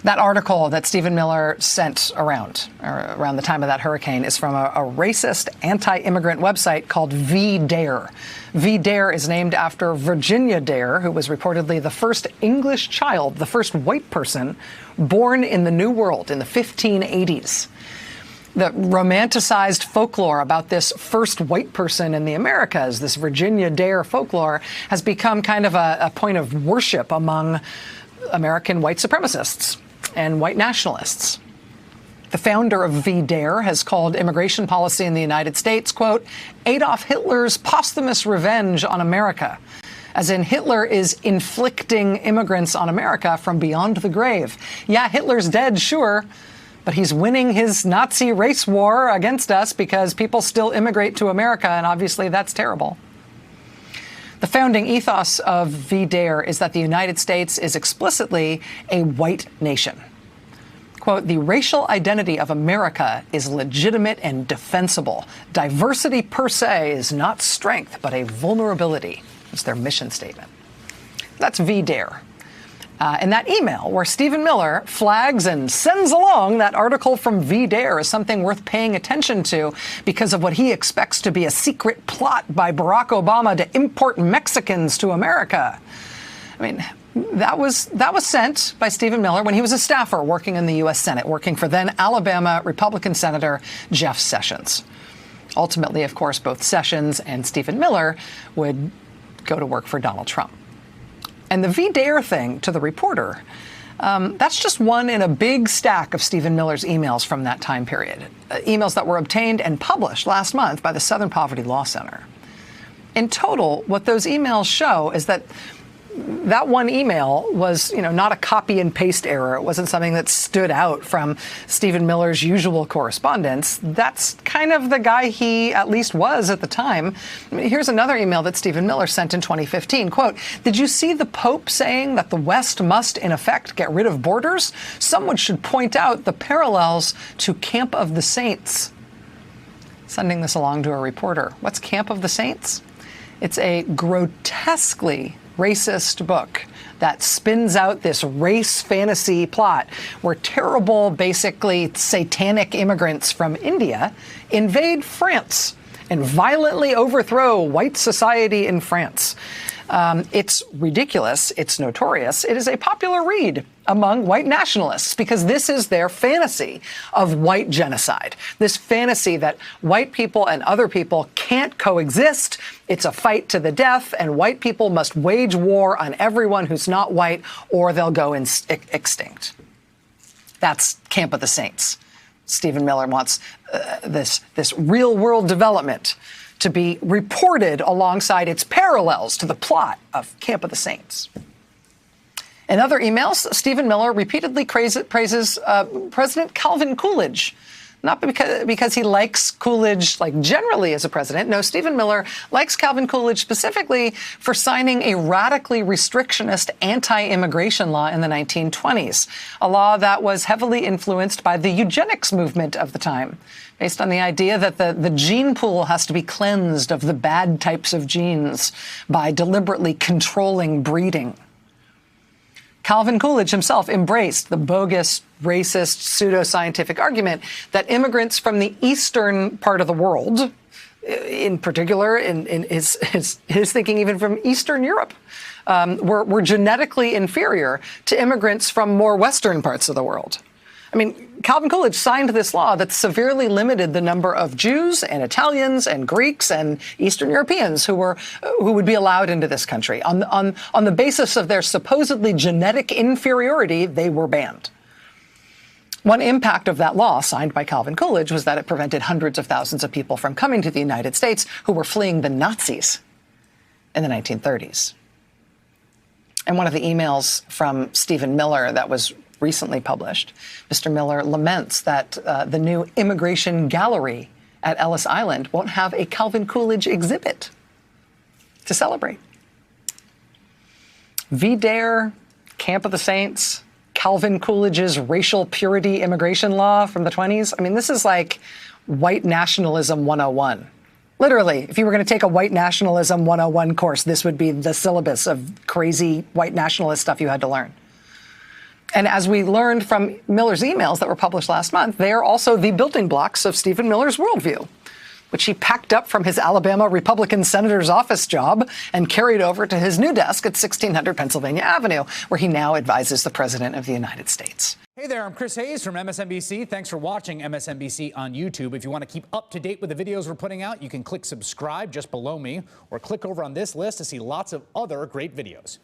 That article that Stephen Miller sent around the time of that hurricane is from a racist anti-immigrant website called VDare. VDare is named after Virginia Dare, who was reportedly the first English child, the first white person born in the New World in the 1580s. The romanticized folklore about this first white person in the Americas, this Virginia Dare folklore, has become kind of a point of worship among American white supremacists and white nationalists. The founder of VDare has called immigration policy in the United States, quote, Adolf Hitler's posthumous revenge on America, as in Hitler is inflicting immigrants on America from beyond the grave. Yeah, Hitler's dead, sure, but he's winning his Nazi race war against us because people still immigrate to America, and obviously that's terrible. The founding ethos of VDare is that the United States is explicitly a white nation. Quote, the racial identity of America is legitimate and defensible. Diversity per se is not strength, but a vulnerability. It's their mission statement. That's VDare. And that email where Stephen Miller flags and sends along that article from VDare is something worth paying attention to because of what he expects to be a secret plot by Barack Obama to import Mexicans to America. I mean, that was sent by Stephen Miller when he was a staffer working in the U.S. Senate, working for then Alabama Republican Senator Jeff Sessions. Ultimately, of course, both Sessions and Stephen Miller would go to work for Donald Trump. And the VDare thing to the reporter, that's just one in a big stack of Stephen Miller's emails from that time period, emails that were obtained and published last month by the Southern Poverty Law Center. In total, what those emails show is that that one email was, not a copy and paste error. It wasn't something that stood out from Stephen Miller's usual correspondence. That's kind of the guy he at least was at the time. Here's another email that Stephen Miller sent in 2015. Quote, did you see the Pope saying that the West must, in effect, get rid of borders? Someone should point out the parallels to Camp of the Saints. Sending this along to a reporter. What's Camp of the Saints? It's a grotesquely racist book that spins out this race fantasy plot where terrible, basically satanic immigrants from India invade France and violently overthrow white society in France. It's ridiculous. It's notorious. It is a popular read among white nationalists because this is their fantasy of white genocide. This fantasy that white people and other people can't coexist. It's a fight to the death, and white people must wage war on everyone who's not white or they'll go extinct. That's Camp of the Saints. Stephen Miller wants this real-world development to be reported alongside its parallels to the plot of Camp of the Saints. In other emails, Stephen Miller repeatedly praises President Calvin Coolidge, not because he likes Coolidge generally as a president. No, Stephen Miller likes Calvin Coolidge specifically for signing a radically restrictionist anti-immigration law in the 1920s, a law that was heavily influenced by the eugenics movement of the time, based on the idea that the gene pool has to be cleansed of the bad types of genes by deliberately controlling breeding. Calvin Coolidge himself embraced the bogus, racist, pseudoscientific argument that immigrants from the eastern part of the world, in particular, in his thinking even from Eastern Europe, were genetically inferior to immigrants from more Western parts of the world. I mean, Calvin Coolidge signed this law that severely limited the number of Jews and Italians and Greeks and Eastern Europeans who would be allowed into this country. On the basis of their supposedly genetic inferiority, they were banned. One impact of that law, signed by Calvin Coolidge, was that it prevented hundreds of thousands of people from coming to the United States who were fleeing the Nazis in the 1930s. And one of the emails from Stephen Miller that was recently published, Mr. Miller laments that the new immigration gallery at Ellis Island won't have a Calvin Coolidge exhibit to celebrate. VDare, Camp of the Saints, Calvin Coolidge's racial purity immigration law from the 20s. I mean, this is like white nationalism 101. Literally, if you were going to take a white nationalism 101 course, this would be the syllabus of crazy white nationalist stuff you had to learn. And as we learned from Miller's emails that were published last month, they are also the building blocks of Stephen Miller's worldview, which he packed up from his Alabama Republican senator's office job and carried over to his new desk at 1600 Pennsylvania Avenue, where he now advises the President of the United States. Hey there, I'm Chris Hayes from MSNBC. Thanks for watching MSNBC on YouTube. If you want to keep up to date with the videos we're putting out, you can click subscribe just below me or click over on this list to see lots of other great videos.